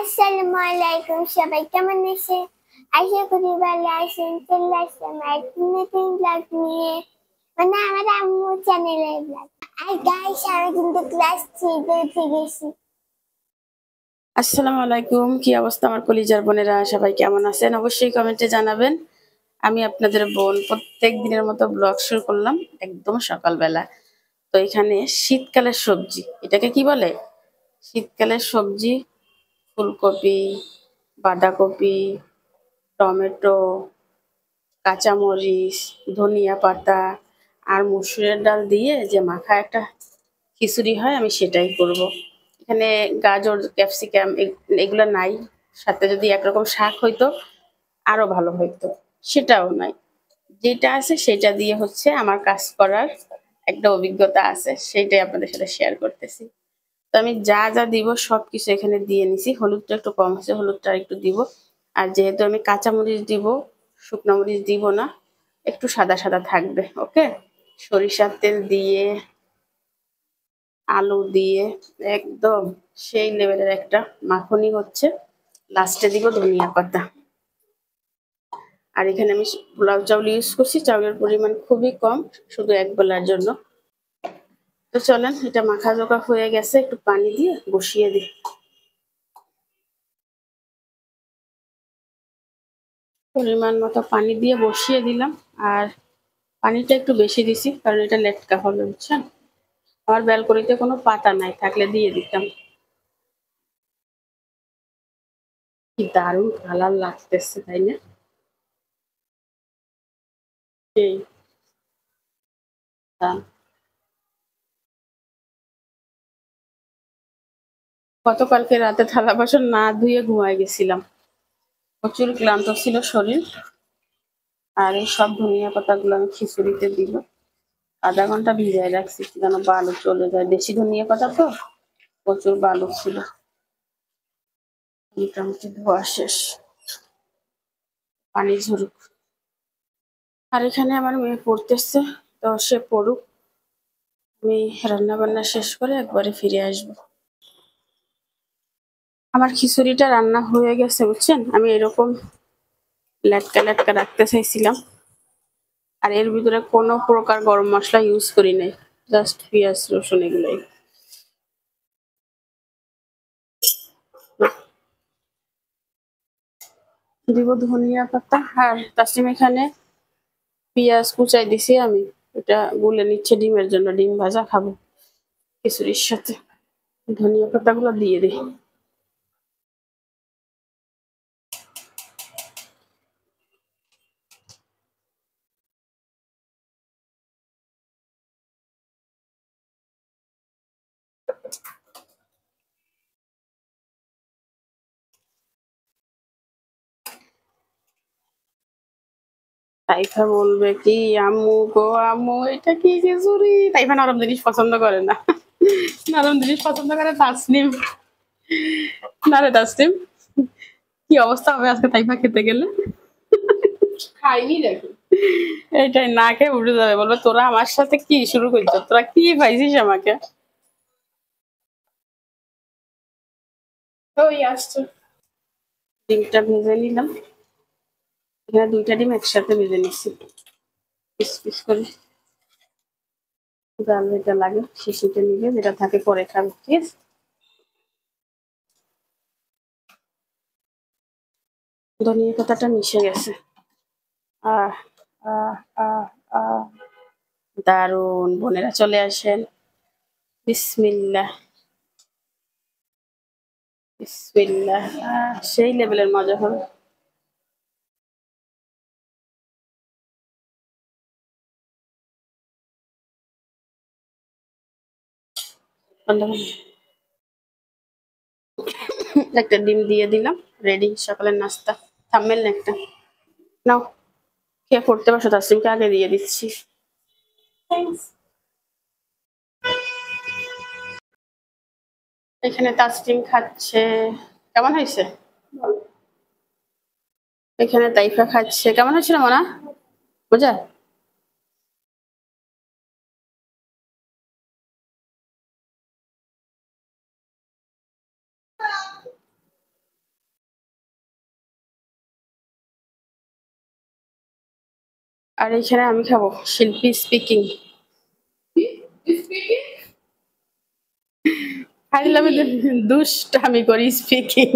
আসসালামু আলাইকুম, সবাই কেমন আছেন? আশা করি ভালো আছেন। চলে আসলাম একটি নতুন ব্লগ নিয়ে, মানে আমার আম্মু চ্যানেলের ব্লগ। আর গাইস, আমি কিন্তু ক্লাস 3 উঠে গেছি। আসসালামু আলাইকুম, কি অবস্থা আমার কলিজার বোনেরা? সবাই কেমন আছেন অবশ্যই কমেন্টে জানাবেন। আমি আপনাদের বোন প্রত্যেক দিনের মতো ব্লগ শুরু করলাম একদম সকালবেলা। তো এখানে শীতকালের সবজি, এটাকে কি বলে? শীতকালের সবজি, ফুলকপি, বাঁধাকপি, টমেটো, কাঁচামরিচ, ধনিয়া পাতা আর মসুরের ডাল দিয়ে যে মাখা একটা খিচুড়ি হয়, আমি সেটাই করব। এখানে গাজর, ক্যাপসিকাম এগুলো নাই। সাথে যদি একরকম শাক হইতো আরো ভালো হইতো, সেটাও নাই। যেটা আছে সেটা দিয়ে হচ্ছে আমার কাজ করার একটা অভিজ্ঞতা আছে, সেটাই আপনাদের সাথে শেয়ার করতেছি। তো আমি যা যা দিব সবকিছু এখানে দিয়ে নিছি। হলুদটা একটু কম আছে, হলুদটা একটু দিব। আর যেহেতু আমি কাঁচামরিচ দিব, শুকনো মরিচ দিব না, একটু সাদা সাদা থাকবে। ওকে, সরিষার তেল দিয়ে, আলু দিয়ে একদম সেই লেভেলের একটা মাখনি হচ্ছে। লাস্টে দিব ধনিয়া পাতা। আর এখানে আমি পোলাও চাউল ইউজ করছি, চাউলের পরিমাণ খুবই কম, শুধু এক বেলার জন্য। তো চলেন, এটা মাখা জোকা হয়ে গেছে, একটু পানি দিয়ে বসিয়ে দিই। পরিমাণ মতো পানি দিয়ে বসিয়ে দিলাম। আর পানিটা একটু বেশি দিছি কারণ এটা লেটকা হবে, বুঝছেন? আমার ব্যালকনিতে কোনো পাতা নাই, থাকলে দিয়ে দিতাম। কি দারুণ কালার লাগতেছে, তাই না? সেই দাম। গতকালকে রাতে থালা বাসন না ধুয়ে ঘুমায় গেছিলাম, প্রচুর ক্লান্ত ছিল শরীর। আর এই সব ধনিয়া পাতাগুলো আমি খিচুড়িতে দিব। আধা ঘন্টা ভিজায় রাখছি যেন বালু চলে যায়, দেশি ধনিয়া পাতা তো, প্রচুর বালু ছিল। মোটামুটি ধোয়া শেষ, পানি ঝরুক। আর এখানে আমার মেয়ে পড়তেছে, তো সে পড়ুক, আমি রান্না বান্না শেষ করে একবারে ফিরে আসবো। আমার খিচুড়িটা রান্না হয়ে গেছে, বুঝছেন? আমি এরকম লেটকা লেটকা রাখতে চাইছিলাম। আর এর ভিতরে কোনো প্রকার গরম মশলা ইউজ করি নাই, জাস্ট পেঁয়াজ রসুন এগুলোই দিব, ধনিয়া পাতা। আর তাসিম এখানে পেঁয়াজ কুচাই দিছি, আমি এটা গুলে নিচ্ছে ডিমের জন্য, ডিম ভাজা খাবো খিচুড়ির সাথে। ধনিয়া পাতাগুলো দিয়ে দিই। তাইফা বলবে কি, আম্মু গো আম্মু এটা কি খিচুড়ি? তাইফা নরম জিনিস পছন্দ করে না। নরম জিনিস পছন্দ করে তাসনিম। না রে তাসনিম, কি অবস্থা হবে আজকে তাইফা খেতে গেলে? খাইনি দেখো, এইটাই না খেয়ে উঠে যাবে, বলবে তোরা আমার সাথে কি শুরু করছো, তোরা কি পাইছিস আমাকে? ওই আসছো। ডিমটা ভেজে নিলাম, এখানে দুইটা ডিম একসাথে ভেজে নিচ্ছি পিস পিস করে। ডাল যেটা লাগে শিশিটা নিবে, যেটা থাকে পরে খাবে, ঠিক আছে? ধনিয়া পাতাটা মিশে গেছে। আহ আহ আহ আহ দারুন, বোনেরা চলে আসেন। বিসমিল্লাহ বিসমিল্লাহ। সেই লেভেলের মজা হবে। একটা ডিম দিয়ে দিলাম, রেডি সকালের নাস্তা। থাম্বেল না একটা, নাও খেয়ে পড়তে বসো, তাসলিমকে আগে দিয়ে দিচ্ছি। এখানে তাসলিম খাচ্ছে, কেমন হয়েছে? এখানে তাইফা খাচ্ছে, কেমন হয়েছিল মনা? বুঝা? আর এখানে আমি খাবো শিল্পী স্পিকিং। আমি দুষ্টামি করি স্পিকিং।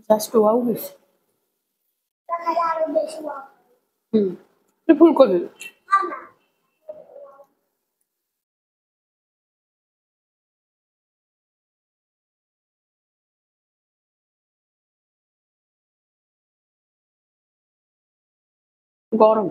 জাস্ট ওয়াও হয়েছে। হুম, ফুলকপি গরম।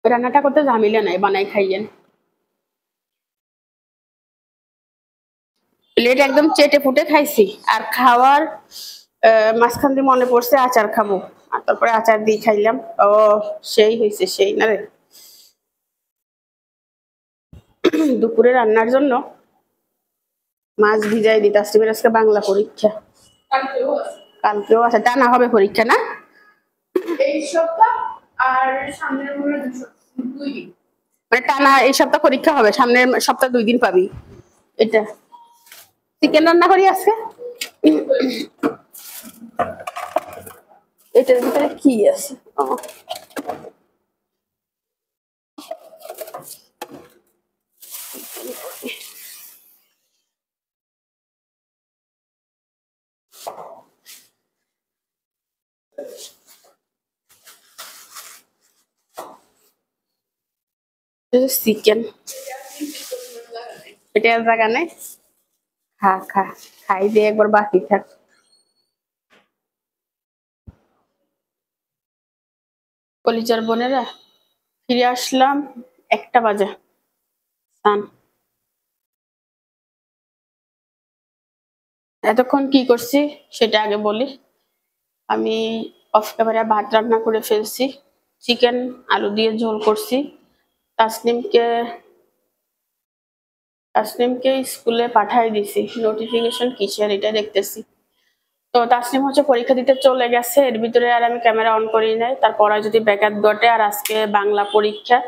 রান্নাটা করতে ঝামেলা নাই, বানাই খাইয়েন। প্লেট একদম চেটে ফুটে খাইছি। আর খাওয়ার মাঝখান দিয়ে মনে পড়ছে আচার খাবো, আর তারপরে আচার দিয়ে খাইলাম। ও সেই হয়েছে, সেই না রে। দুপুরে রান্নার জন্য মাছ ভিজাই দিই। তাসলিমের আজকে বাংলা পরীক্ষা, কালকেও আছে। টানা হবে পরীক্ষা না? এই সপ্তাহ আর সামনের মনে 2 দিন, মানে টানা এই সপ্তাহ পরীক্ষা হবে, সামনের সপ্তাহ 2 দিন পাবি। এটা চিকেন রান্না করি আজকে। এটার ভিতরে কি আছে? চিকেন, এটা জায়গা নেই। খা খা, খাই দিয়ে একবার বাকি থাক। কলিজার বোনেরা, ফিরে আসলাম 1টা বাজে। এতক্ষণ কি করছি সেটা আগে বলি। আমি অফ ক্যামেরা ভাত রান্না করে ফেলছি, চিকেন আলু দিয়ে ঝোল করছি। তাসনিমকে তাসনিমকে স্কুলে পাঠাই দিছি। নোটিফিকেশন কিসের এটা দেখতেছি। তো তাসনিম হচ্ছে পরীক্ষা দিতে চলে গেছে, এর ভিতরে আর আমি ক্যামেরা অন করি নাই। তার পড়া যদি ব্যাঘাত ঘটে। আর আজকে বাংলা পরীক্ষা,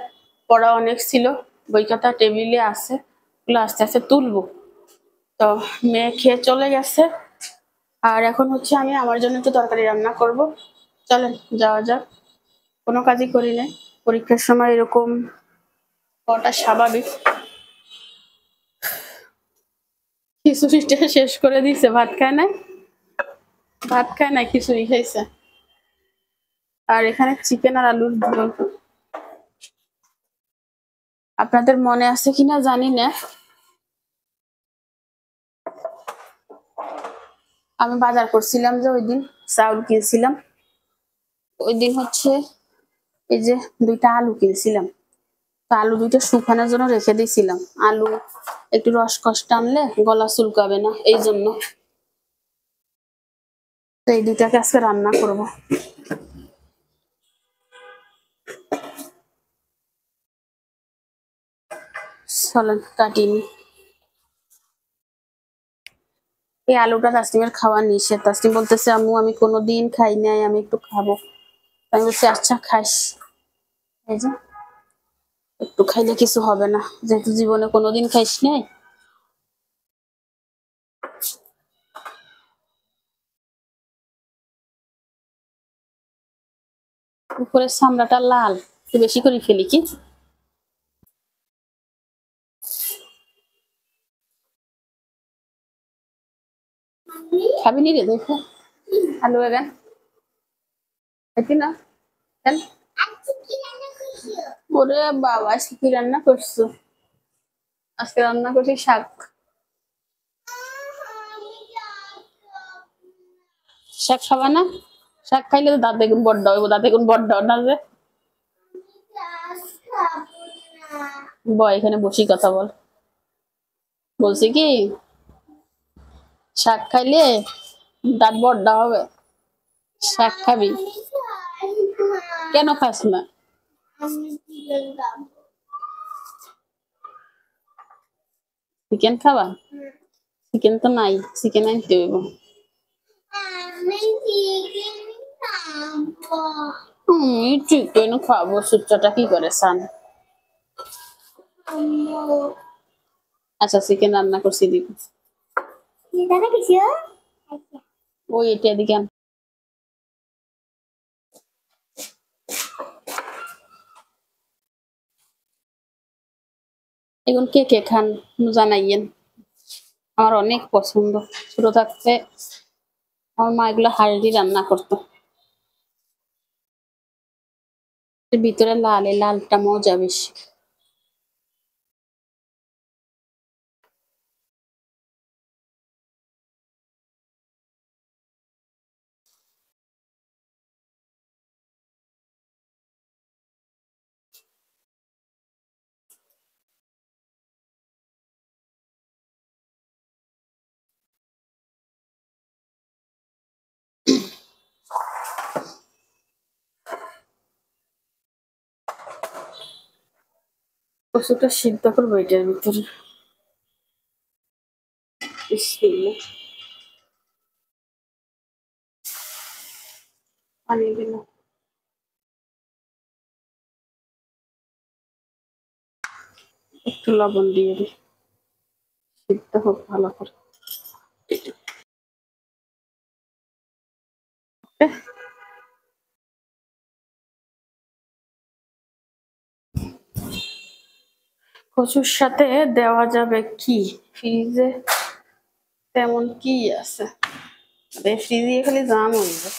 পড়া অনেক ছিল, বই খাতা টেবিলে আছে, ওগুলো আস্তে আস্তে তুলবো। তো মেয়ে খেয়ে চলে গেছে। আর এখন হচ্ছে আমি আমার জন্য একটু তরকারি রান্না করব। চলেন যাওয়া যাক। কোনো কাজই করি নাই, পরীক্ষার সময় এরকম হওয়াটা স্বাভাবিক। খিচুড়িটা শেষ করে দিছে, ভাত খায় নাই, ভাত খায় নাই, খিচুড়ি খাইছে। আর এখানে চিকেন আর আলুর ঝোল। আপনাদের মনে আছে কিনা জানি না, আমি বাজার করছিলাম যে ওই দিন চাউল কিনছিলাম। ওই দিন হচ্ছে এই যে 2টা আলু কিনছিলাম। তো আলু 2টা শুকানোর জন্য রেখে দিয়েছিলাম। আলু একটু রসকস টানলে গলা চুলকাবে না, এই জন্য। তো এই 2টাকে আজকে রান্না করব। চলেন কাটিনি। এই আলুটা তাসনিমের খাওয়া নিষেধ। তাসনিম বলতেছে আম্মু আমি কোনোদিন খাই নাই, আমি একটু খাবো। আমি বলছি আচ্ছা খাস। এই যে একটু খাইলে কিছু হবে না, যেহেতু জীবনে কোনোদিন খাইস নাই। উপরের চামড়াটা লাল, একটু বেশি করে ফেলি কি? খাবি নি রে? দেখো আলু এগান খাইতি না? ওরে বাবা, আজকে কি রান্না করছো? আজকে রান্না করছি শাক। শাক খাবা না? শাক খাইলে তো দাঁত দেখুন বড্ড হইব, দাঁত দেখুন বড্ড না যে। বয় এখানে বসি কথা বল। বলছি কি শাক খাইলে দাঁত বড্ড হবে। শাক খাবি? কেন খাস না? চিকেন খাবা? চিকেন তো নাই, চিকেন আনতে হইব। চিকেন খাবো, সূর্যটা কি করে সান। আচ্ছা চিকেন রান্না করছি দিব। ওই এটা এদিকে আন। এখন কে কে খান জানাইয়েন, আমার অনেক পছন্দ। ছোট থাকতে আমার মা এগুলো হাড়ি রান্না করতো, ভিতরে লাল, এই লালটা মজা বেশি। কচুটা সিদ্ধ করবো এটার ভিতরে। বিসমিল্লাহ। পানি দিলাম, একটু লবণ দিয়ে দিই, সিদ্ধ হোক ভালো করে। কচুর সাথে দেওয়া যাবে কি? ফ্রিজে তেমন কি আছে? ফ্রিজে খালি জাম হইবে।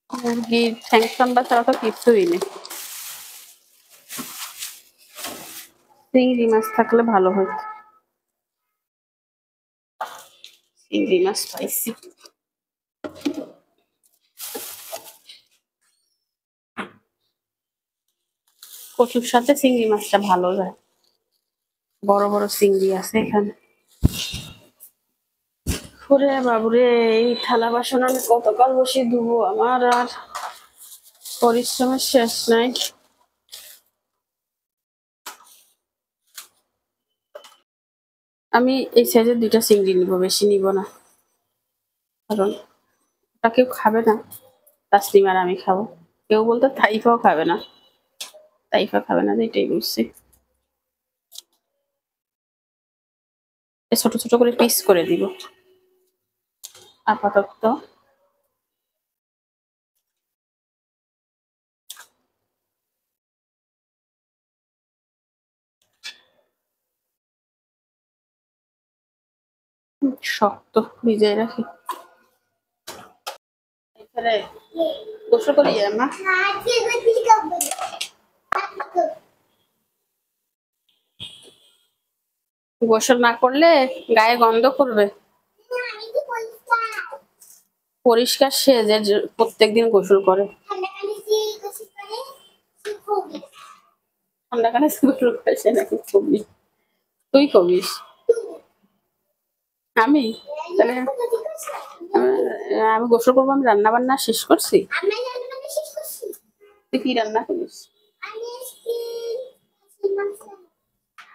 মুরগির ঠ্যাং ঠান্ডা ছাড়া তো কিছুই নেই। চিংড়ি মাছ থাকলে ভালো হতো, চিংড়ি মাছ পাইছি। কচুর সাথে চিংড়ি মাছটা ভালো যায়, বড় বড় চিংড়ি আছে এখানে। ওরে বাবুরে, এই থালা বাসন আমি কতকাল বসে ধুবো, আমার আর পরিশ্রমের শেষ নাই। আমি এই সাইজের 2টা চিংড়ি নিব, বেশি নিব না, কারণ ওটা কেউ খাবে না। তাসলিম আর আমি খাবো, কেউ বলতে তাইফাও খাবে না, তাইফা খাবে না, এটাই বুঝছি। ছোট ছোট করে পিস করে দিব আপাতত। শক্ত ভিজাই রাখি। এখানে গোসল করি মা, গোসল না করলে গায়ে গন্ধ করবে। পরিষ্কার সে যে প্রত্যেকদিন গোসল করে, ঠান্ডাকালে গোসল করে সে নাকি কবি। তুই কবিস? আমি তাহলে আমি গোসল করবো, আমি রান্না বান্না শেষ করছি। তুই কি রান্না করিস?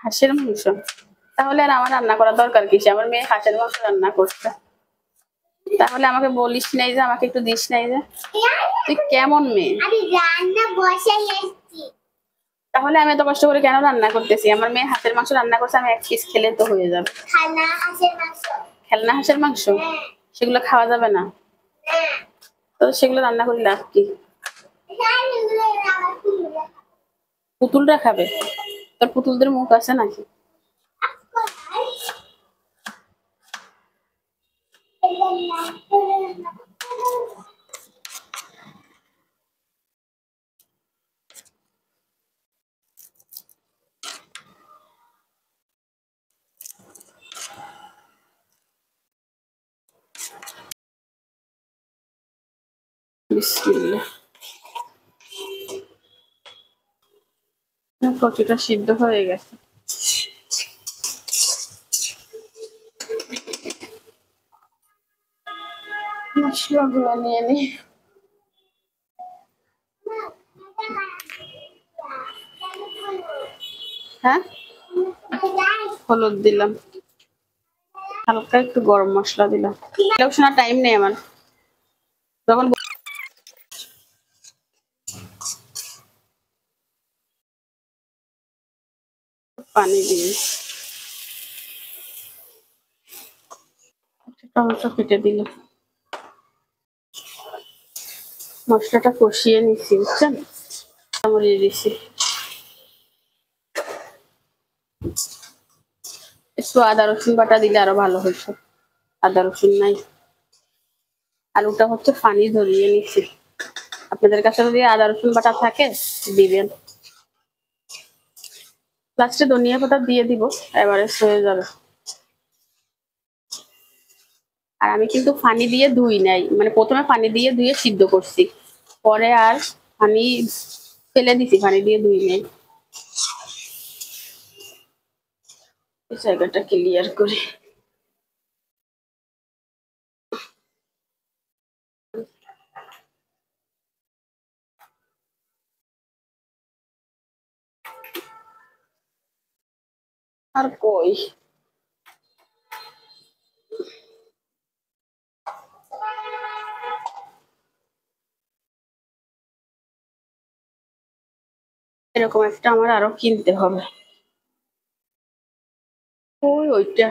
হাঁসের মাংস? তাহলে আর আমার রান্না করার দরকার কিসে, আমার মেয়ে হাঁসের মাংস রান্না করছে। তাহলে আমাকে বলিস নাই যে, আমাকে একটু দিস নাই যে? তুই কেমন মেয়ে? তাহলে আমি এত কষ্ট করে কেন রান্না করতেছি? আমার মেয়ে হাঁসের মাংস রান্না করছে, আমি 1 পিস খেলে তো হয়ে যাবে। খেলনা হাঁসের মাংস? সেগুলো খাওয়া যাবে না তো, সেগুলো রান্না করে লাভ কি? পুতুলরা খাবে? তোর পুতুলদের মুখ আছে নাকি? বিসমিল্লাহ। কচুটা সিদ্ধ হয়ে গেছে। মশলাগুলো নিয়ে নি। হ্যাঁ, হলুদ দিলাম, হালকা একটু গরম মশলা দিলাম। শোনা টাইম নেই আমার, তখন পানি দিয়ে টমেটো কেটে দিলাম, মশলাটা কষিয়ে নিচ্ছি, বুঝছেন? মরিয়ে দিচ্ছি, একটু আদা রসুন বাটা দিলে আরো ভালো হতো, আদা রসুন নাই। আলুটা হচ্ছে পানি ধরিয়ে নিচ্ছি, আপনাদের কাছে যদি আদা রসুন বাটা থাকে দিবেন। লাস্টে ধনিয়া পাতা দিয়ে দিব, এবারে হয়ে যাবে। আর আমি কিন্তু পানি দিয়ে ধুই নাই, মানে প্রথমে পানি দিয়ে ধুয়ে সিদ্ধ করছি, পরে আর পানি ফেলে দিছি, পানি দিয়ে ধুই নাই। এই জায়গাটা ক্লিয়ার করি। আর কই এরকম একটা আমার আরো কিনতে হবে, ওইটা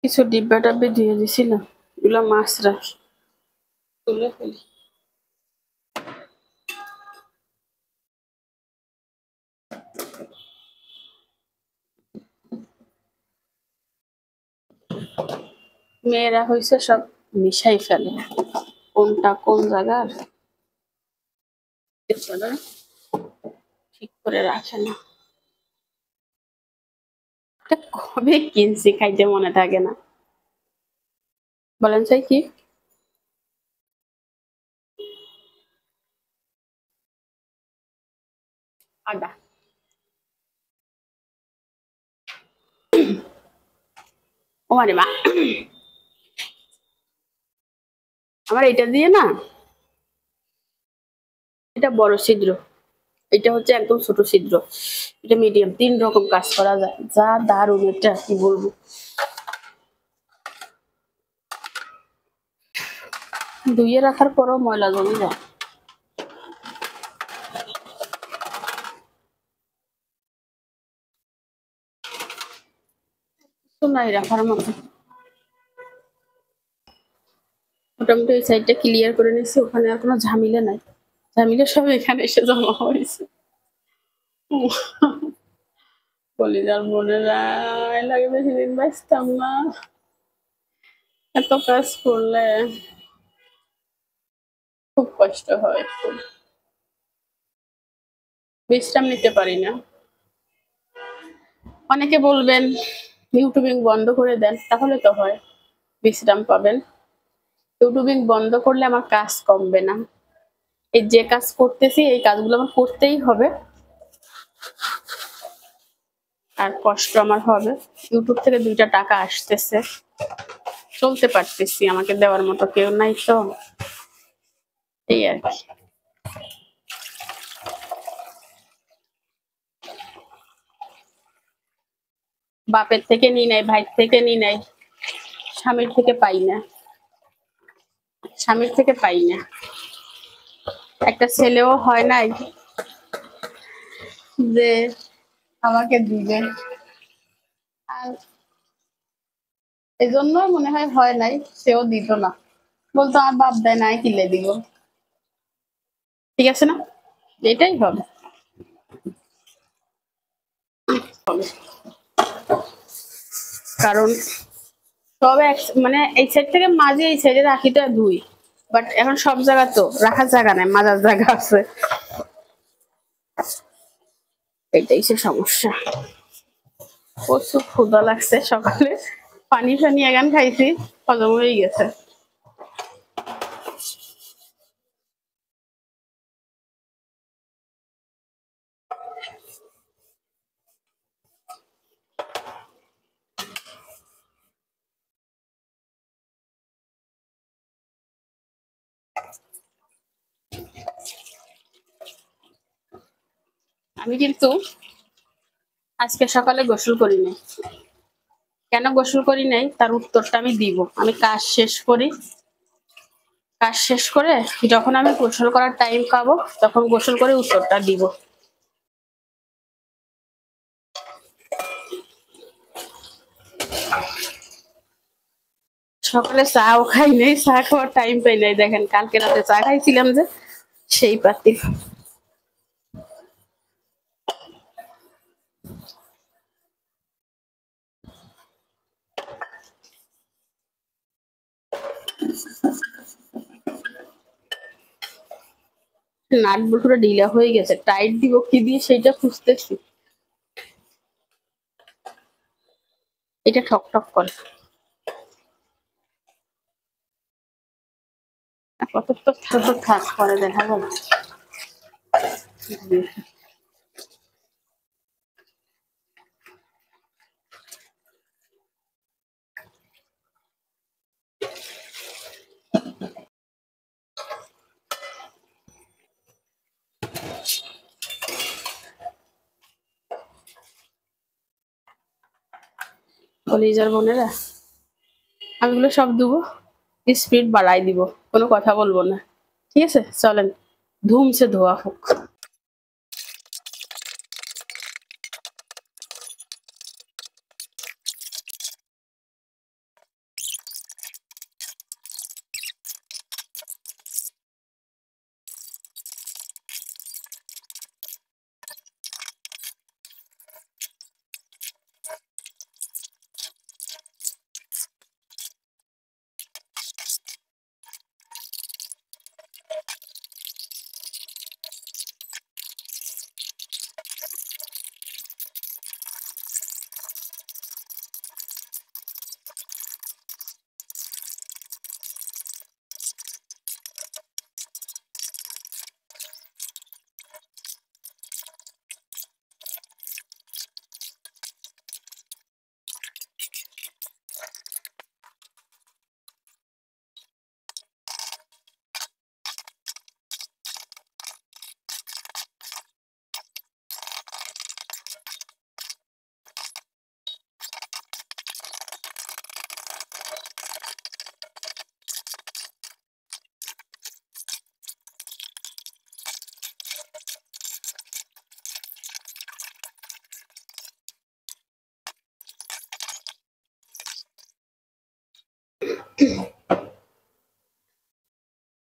কিছু ডিব্বা টাব্বে দিয়ে দিছিলাম, এগুলো মাছ রাখি, তুলে ফেলি। মেয়েরা হয়েছে সব মিশাই ফেলে, কোনটা কোন জায়গার ঠিক করে রাখে না। কবে কিনছি খাইতে মনে থাকে না, বলেন চাই কি? আদা, ও মানে মা, আমার এটা দিয়ে না, এটা বড় ছিদ্র, এটা হচ্ছে একদম ছোট ছিদ্র, এটা মিডিয়াম, 3 রকম কাজ করা যায়, যা দারুণ, এটা কি বলবো। ধুয়ে রাখার পরও ময়লা জমে যায়, তো নাই রাখার মতো। মোটামুটি ওই সাইডটা ক্লিয়ার করে নিচ্ছি, ওখানে আর কোনো ঝামেলা নাই, ঝামেলা সব এখানে এসে জমা হয়েছে। কলিজার বোনেরা, লাগে বেশি দিন বাঁচতাম না, এত কাজ করলে খুব কষ্ট হয়, খুব বিশ্রাম নিতে পারি না। অনেকে বলবেন ইউটিউবিং বন্ধ করে দেন, তাহলে তো হয়, বিশ্রাম পাবেন। ইউটিউবিং বন্ধ করলে আমার কাজ কমবে না, এই যে কাজ করতেছি এই কাজগুলো আমার করতেই হবে, আর কষ্ট আমার হবে। ইউটিউব থেকে 2টা টাকা আসতেছে, চলতে পারতেছি, আমাকে দেওয়ার মতো কেউ নাই, তো এই আর কি। বাপের থেকে নি নাই, ভাইয়ের থেকে নি নাই, স্বামীর থেকে পাই না, স্বামীর থেকে পাই না, একটা ছেলেও হয় নাই যে আমাকে দিবে, আর এই জন্য মনে হয় নাই, সেও দিত না, বলতো আমার বাপ দেয় নাই, কিলে দিব, ঠিক আছে না, এটাই হবে। কারণ সব মানে এই সাইড থেকে মাঝে এই সাইডে রাখি তো 2, বাট এখন সব জায়গা তো রাখার জায়গা নাই, মাজার জায়গা আছে, এটাই সে সমস্যা। প্রচুর ক্ষুধা লাগছে, সকালে পানি ফানি এগান খাইছি, হজম হয়ে গেছে। আমি কিন্তু আজকে সকালে গোসল করি নাই। কেন গোসল করি নাই তার উত্তরটা আমি দিব। আমি কাজ শেষ করি, কাজ শেষ করে যখন আমি গোসল করার টাইম পাবো তখন গোসল করে উত্তরটা দিব। সকালে চাও খাই নাই, চা খাওয়ার টাইম পাই নাই। দেখেন কালকে রাতে চা খাইছিলাম যে, সেই পাতিল। নাট বল্টুটা ঢিলা হয়ে গেছে, টাইট দিব কি দিয়ে সেইটা খুঁজতেছি। এটা ঠক ঠক করে। কত তো ছোট থাক করে দেখা গেল। কলিজার বোনেরা, আমি এগুলো সব দেবো, স্পিড বাড়াই দিব, কোনো কথা বলবো না। ঠিক আছে, চলেন ধুমসে ধোয়া হোক।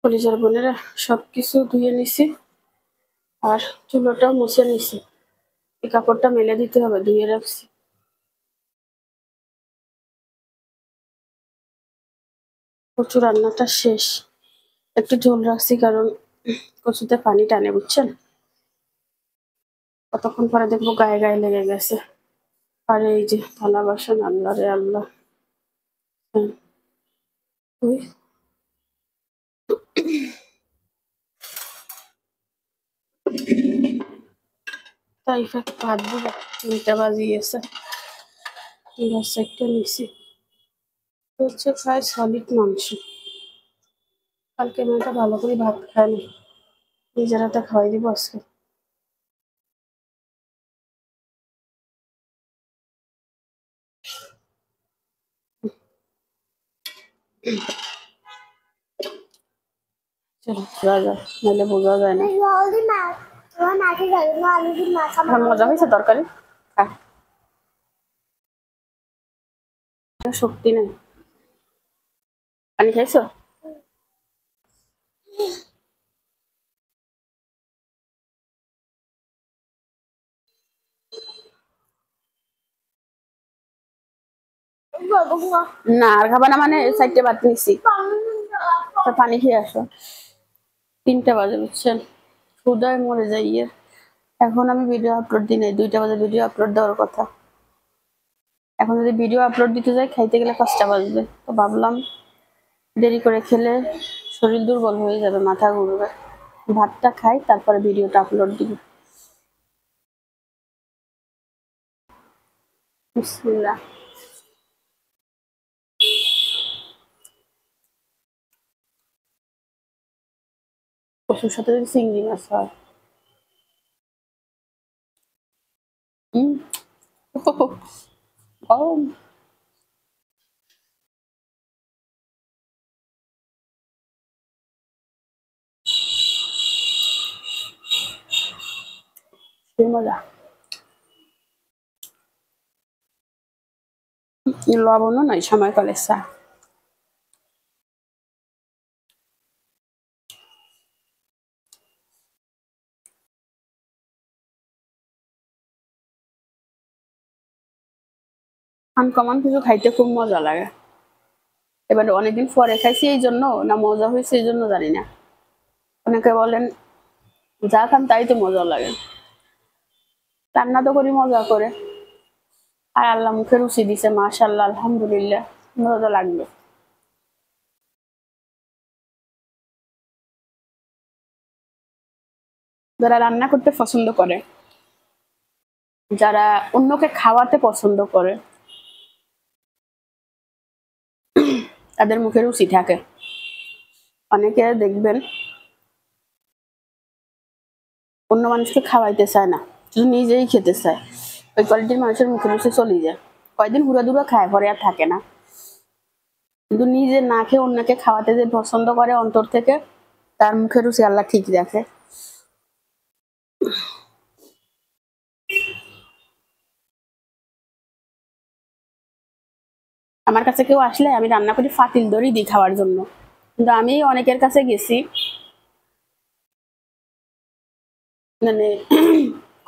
কলিজার বোনেরা, সবকিছু ধুয়ে নিছি আর চুলোটাও মুছে নিছি। এই কাপড়টা মেলে দিতে হবে, ধুয়ে রাখছি। কচু রান্নাটা শেষ, একটু ঝোল রাখছি কারণ কচুতে পানি টানে, বুঝছেন। কতক্ষণ পরে দেখবো গায়ে গায়ে লেগে গেছে। আর এই যে থালা বাসন, আল্লাহ রে আল্লাহ। ওই তাই ভাত দিব, 3টা বাজিয়েছে। একটা নিছি হচ্ছে খায় সলিড মাংস। কালকে মেয়েটা ভালো করে ভাত খায় না, নিজের হাতে খাওয়াই দিব আজকে। চলো বোঝা যায়, নাহলে বোঝা যায় না। এখন মজা হয়েছে তরকারি, শক্তি নেই। পানি খাইছো? না আর খাবা না মানে 4টে ভাত নিছি, পানি খেয়ে আসো। 3টা বাজে, বুঝছেন, ক্ষুধায় মরে যাই। এখন আমি ভিডিও আপলোড দিই নাই, 2টা বাজে ভিডিও আপলোড দেওয়ার কথা। এখন যদি ভিডিও আপলোড দিতে যাই খাইতে গেলে 5টা বাজবে, তো ভাবলাম দেরি করে খেলে শরীর দুর্বল হয়ে যাবে, মাথা ঘুরবে। ভাতটা খাই তারপরে ভিডিওটা আপলোড দিব। বিসমিল্লাহ। কচুর সাথে যদি চিংড়ি মাছ হয়, গরম। মজা। লবণও নাই সময়কালের চা। আনকমন কিছু খাইতে খুব মজা লাগে। এবার অনেকদিন পরে খাইছি এই জন্য না মজা হয়েছে এই জন্য জানি না। অনেকে বলেন যা খান তাই তো মজা লাগে। রান্না তো করি মজা করে, আর আল্লাহ মুখে রুচি দিছে, মাশাআল্লাহ, আলহামদুলিল্লাহ, মজা লাগবে। যারা রান্না করতে পছন্দ করে, যারা অন্যকে খাওয়াতে পছন্দ করে, তাদের মুখে রুচি থাকে। অনেকে দেখবেন অন্য মানুষকে খাওয়াইতে চায় না, শুধু নিজেই খেতে চায়। ওই কোয়ালিটির মানুষের মুখে রুচি চলে যায়, কয়দিন হুড়া দুরা খায়, পরে আর থাকে না। কিন্তু নিজে না খেয়ে অন্যকে খাওয়াতে যে পছন্দ করে অন্তর থেকে, তার মুখে রুচি আল্লাহ ঠিক রাখে। আমার কাছে কেউ আসলে আমি রান্না করি ফাতিল দড়ি দিই খাওয়ার জন্য, কিন্তু আমি অনেকের কাছে গেছি মানে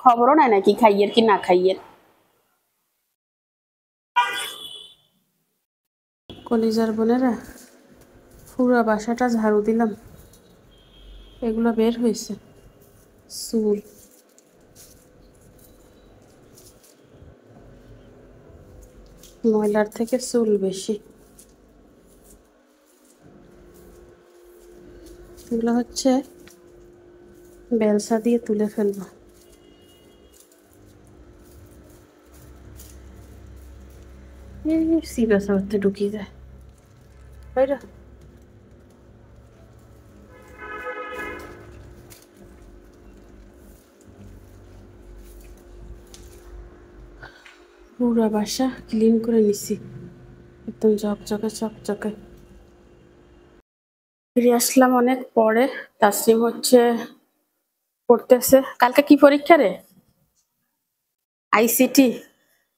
খবরও নাই নাকি খাইয়ের কি না খাইয়ের। কলিজার বোনেরা, পুরা বাসাটা ঝাড়ু দিলাম, এগুলো বের হয়েছে চুল। ময়লার থেকে চুল বেশি। এগুলো হচ্ছে বেলসা দিয়ে তুলে ফেলবো। সিবাসা করতে ঢুকিয়ে যায়, বাইরে পুরা বাসা ক্লিন করে নিছি, একদম চকচকে চকচকে। ফিরে আসলাম অনেক পরে। তাসলিম হচ্ছে পড়তেছে। কালকে কি পরীক্ষা রে? আইসিটি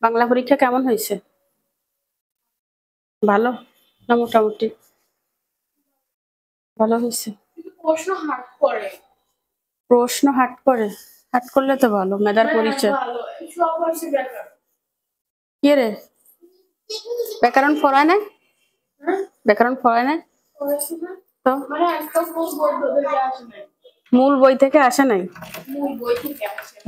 বাংলা পরীক্ষা কেমন হয়েছে? ভালো না মোটামুটি? ভালো হয়েছে। প্রশ্ন হার্ড করে, প্রশ্ন হার্ড করে? হার্ড করলে তো ভালো, মেধার পরিচয়। কি রে ব্যাকরণ পড়ায় না? ব্যাকরণ পড়ায় না তো? মূল বই থেকে আসে নাই?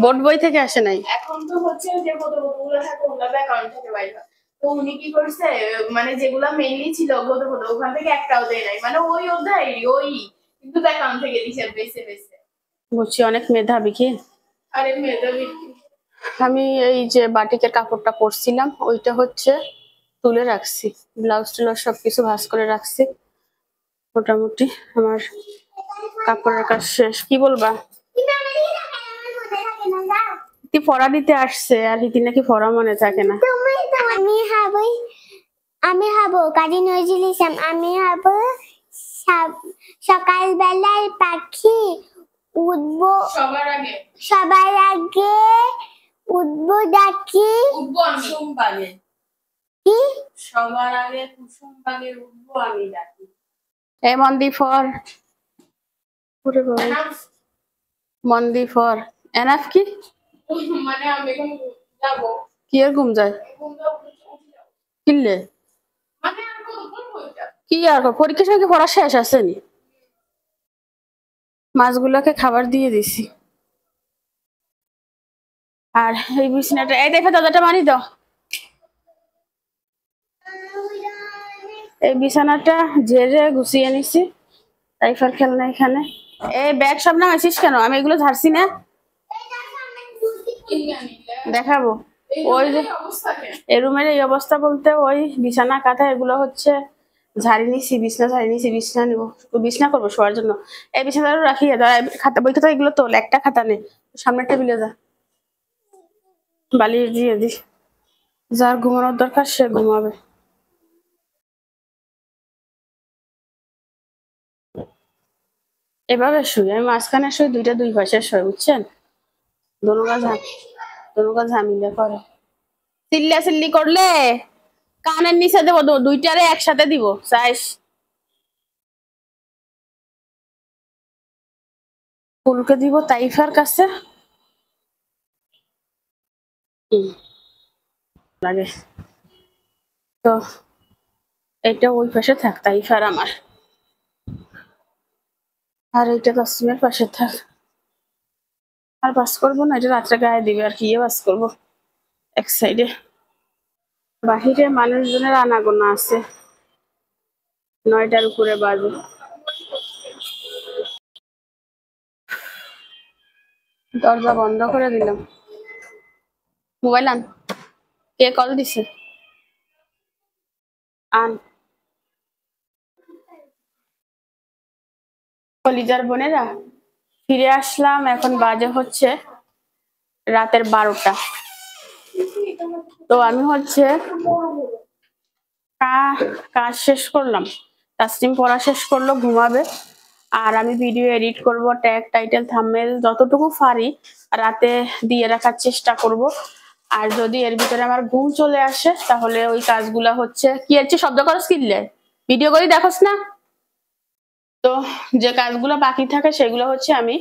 বোর্ড বই থেকে আসে নাই? এখন তো হচ্ছে যে গতগুলো থাকে ওগুলা ব্যাকরণ থেকে বাইরে। তো উনি কি করছে, মানে যেগুলা মেইনলি ছিল গত ওখান থেকে একটাও দেয় নাই, মানে ওই অধ্যায় ওই কিন্তু ব্যাকরণ থেকে দিছে বেছে বেছে। বুঝছি, অনেক মেধাবী কি? আরে মেধাবী। আমি এই যে বাটিকের কাপড়টা পরছিলাম ওইটা হচ্ছে তুলে রাখছি, ব্লাউজ টুলাউজ সবকিছু ভাঁজ করে রাখছি। মোটামুটি আমার কাপড়ের কাজ শেষ। কি বলবা? তুই পড়া দিতে আসছে আর হিতি নাকি পড়া মনে থাকে না। আমি হব কাজী নজরুল ইসলাম। আমি হব সকালবেলার পাখি, উঠবো সবার আগে উঠবো ডাকি। কুসুম বাগে, কি সবার আগে কুসুম বাগে উঠবো আমি ডাকি। এ মন্দি ফর মন্দি ফর এনাফ কি? মানে আমি এখন যাব। কি আর ঘুম যায়? কিনলে মানে আর কতক্ষণ হইতা? কি আর পরীক্ষার সঙ্গে পড়া শেষ আসেনি। মাছগুলোকে খাবার দিয়ে দিছি। আর এই বিছানাটা, এই দেখো দাদাটা মারি দাও। এই বিছানাটা ঝেড়ে গুছিয়ে নিছি। তাইফার খেলনা এখানে। এই ব্যাগ সব নামাইছিস কেন? আমি এগুলো ঝাড়ছি না, দেখাবো। ওই যে এই রুমের এই অবস্থা বলতে ওই বিছানা কাঁথা এগুলো হচ্ছে ঝাড়ি নিছি, বিছনা ঝাড়ি নিছি, বিছনা নিবো, বিছনা করবো শোয়ার জন্য। এই বিছানাটা রাখি, খাতা বই খাতা এগুলো তোল, একটা খাতা নেই, সামনের টেবিলে যা, বালিশ দিয়ে দি। যার ঘুমানোর দরকার সে ঘুমাবে। এভাবে শুই আমি, মাঝখানে শুই, দুইটা দুই পাশে শুই, বুঝছেন? দোনোগা ঝামেলা করে। চিল্লা চিল্লি করলে কানের নিচে দেবো, দুইটারে একসাথে দিব চাইস। ফুলকে দিব তাইফার কাছে। লাগে তো এটা ওই পাশে থাক তাইফার আমার, আর এইটা তাসমিমের পাশে থাক। আর বাস করবো না, এটা রাত্রে গায়ে দিবে আর কি বাস করবো এক সাইডে। বাহিরে মানুষজনের আনাগোনা আছে, 9টার উপরে বাজে। দরজা বন্ধ করে দিলাম। মোবাইল আন, কে কল দিছে? আন। কলিজার বোনেরা, ফিরে আসলাম, এখন বাজে হচ্ছে রাতের 12টা। তো আমি হচ্ছে কাজ শেষ করলাম, তাসনিম পড়া শেষ করলো, ঘুমাবে, আর আমি ভিডিও এডিট করব, ট্যাগ টাইটেল থাম্বনেল যতটুকু পারি রাতে দিয়ে রাখার চেষ্টা করব। আর যদি এর ভিতরে আমার ঘুম চলে আসে তাহলে ওই কাজগুলা হচ্ছে কি হচ্ছে, শব্দ করস কিনলে ভিডিও করি দেখোস না, তো যে কাজগুলো বাকি থাকে সেগুলো হচ্ছে আমি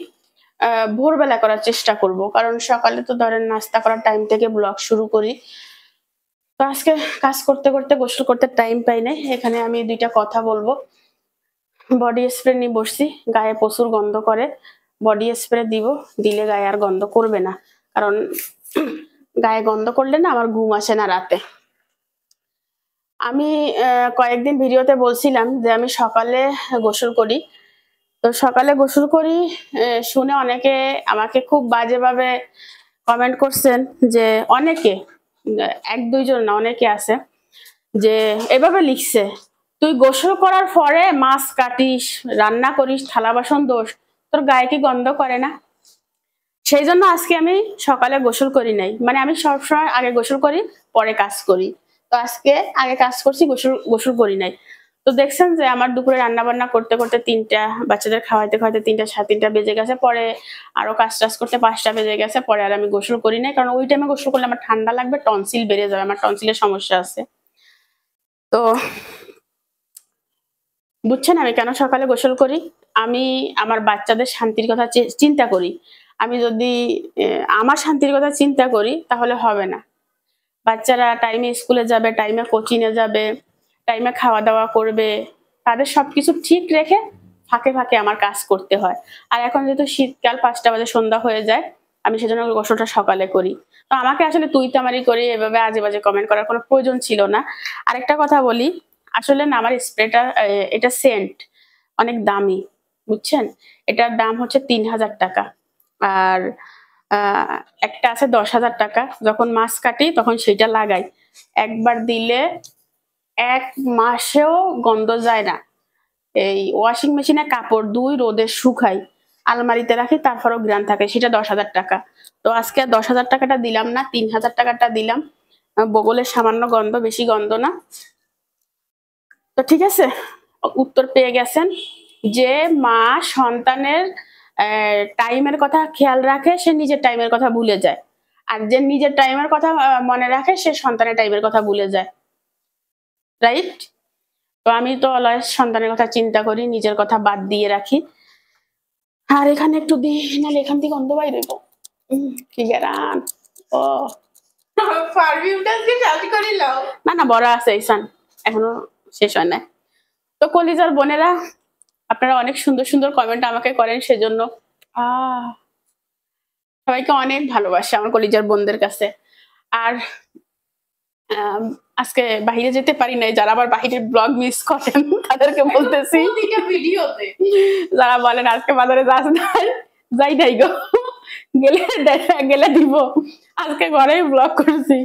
ভোরবেলা করার চেষ্টা করব, কারণ সকালে তো ধরেন নাস্তা করার টাইম থেকে ব্লগ শুরু করি। তো আজকে কাজ করতে করতে গোসল করতে টাইম পাই নাই। এখানে আমি দুইটা কথা বলবো। বডি স্প্রে নিয়ে বসছি, গায়ে প্রচুর গন্ধ করে, বডি স্প্রে দিব, দিলে গায়ে আর গন্ধ করবে না, কারণ গায়ে গন্ধ করলে না আমার ঘুম আসে না রাতে। আমি কয়েকদিন ভিডিওতে বলছিলাম যে আমি সকালে গোসল করি, তো সকালে গোসল করি শুনে অনেকে আমাকে খুব বাজেভাবে কমেন্ট করছেন, যে অনেকে, এক দুইজন না, অনেকে আছে যে এভাবে লিখছে, তুই গোসল করার পরে মাছ কাটিস, রান্না করিস, থালা বাসন দোষ, তোর গায়ে কি গন্ধ করে না? সেই জন্য আজকে আমি সকালে গোসল করি নাই, মানে আমি সবসময় আগে গোসল করি পরে কাজ করি, তো আজকে আগে কাজ করছি, গোসল করি নাই। তো দেখছেন যে আমার দুপুরে রান্না বান্না করতে করতে 3টা, বাচ্চাদের খাওয়াইতে খাওয়াইতে 3টা 3:30 বেজে গেছে, পরে আরো কাজ টাজ করতে 5টা বেজে গেছে, পরে আর আমি গোসল করি নাই, কারণ ওই টাইমে গোসল করলে আমার ঠান্ডা লাগবে, টনসিল বেড়ে যাবে, আমার টনসিলের সমস্যা আছে। তো বুঝছেন আমি কেন সকালে গোসল করি? আমি আমার বাচ্চাদের শান্তির কথা চিন্তা করি। আমি যদি আমার শান্তির কথা চিন্তা করি তাহলে হবে না। বাচ্চারা টাইমে স্কুলে যাবে, টাইমে কোচিংয়ে যাবে, টাইমে খাওয়া দাওয়া করবে, তাদের সবকিছু ঠিক রেখে ফাঁকে ফাঁকে আমার কাজ করতে হয়। আর এখন যেহেতু শীতকাল, 5টা বাজে সন্ধ্যা হয়ে যায়, আমি সেজন্য গোসলটা সকালে করি। তো আমাকে আসলে তুই তামারি করে এভাবে আজে বাজে কমেন্ট করার কোনো প্রয়োজন ছিল না। আরেকটা কথা বলি, আসলে না আমার স্প্রেটা, এটা সেন্ট অনেক দামি, বুঝছেন? এটার দাম হচ্ছে 3000 টাকা, আর একটা আছে 10,000 টাকা। যখন মাছ কাটি তখন সেটা লাগাই, একবার দিলে 1 মাসেও গন্ধ যায় না। এই ওয়াশিং মেশিনে কাপড় 2 রোদে শুকাই, আলমারিতে রাখি, তারপরেও গ্রান থাকে, সেটা 10,000 টাকা। তো আজকে 10,000 টাকাটা দিলাম না, 3000 টাকাটা দিলাম। বগলের সামান্য গন্ধ, বেশি গন্ধ না। তো ঠিক আছে, উত্তর পেয়ে গেছেন। যে মা সন্তানের টাইমের কথা খেয়াল রাখে সে নিজের টাইমের কথা ভুলে যায়, আর যে নিজের টাইমের কথা মনে রাখে সে সন্তানের টাইমের কথা ভুলে যায়, রাইট? তো আমি তো অলওয়েজ সন্তানের কথা চিন্তা করি, নিজের কথা বাদ দিয়ে রাখি। আর এখানে একটু দিই, নাহলে এখান থেকে গন্ধ বাইরে হইব। কি গেরান! ও পারফিউমটা কি চালু করে লাও? না না, বড় আছে এইসান, এখনো শেষ হয় না। তো কলিজার বোনেরা, আপনারা অনেক সুন্দর সুন্দর কমেন্ট আমাকে করেন, সেজন্য সবাইকে অনেক ভালোবাসা আমার কলিজার বোনদের কাছে। আর আজকে বাহিরে যেতে পারি নাই, যারা আবার বাহিরের ব্লগ মিস করেন তাদেরকে বলতেছি, ভিডিওতে যারা বলেন আজকে বাজারে যাস নাই, যাই নাই গো, গেলে দিব, আজকে ঘরেই ব্লগ করছি।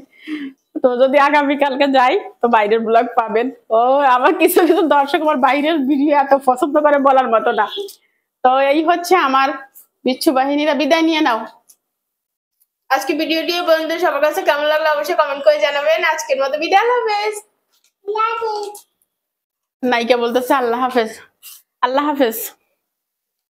তো যদি আগামীকালকে যাই তো বাইরের ব্লগ পাবেন। ও আমার কিছু কিছু দর্শক আমার বাইরের ভিডিও এত পছন্দ করে বলার মতো না। তো এই হচ্ছে আমার বিচ্ছু বাহিনীরা, বিদায় নিয়ে নাও। আজকে ভিডিওটি এই পর্যন্ত। সবার কাছে কেমন লাগলো অবশ্যই কমেন্ট করে জানাবেন। আজকের মতো বিদায়, আল্লাহ হাফেজ। আল্লাহ হাফেজ। নায়িকা বলতেছে আল্লাহ হাফেজ, আল্লাহ হাফেজ।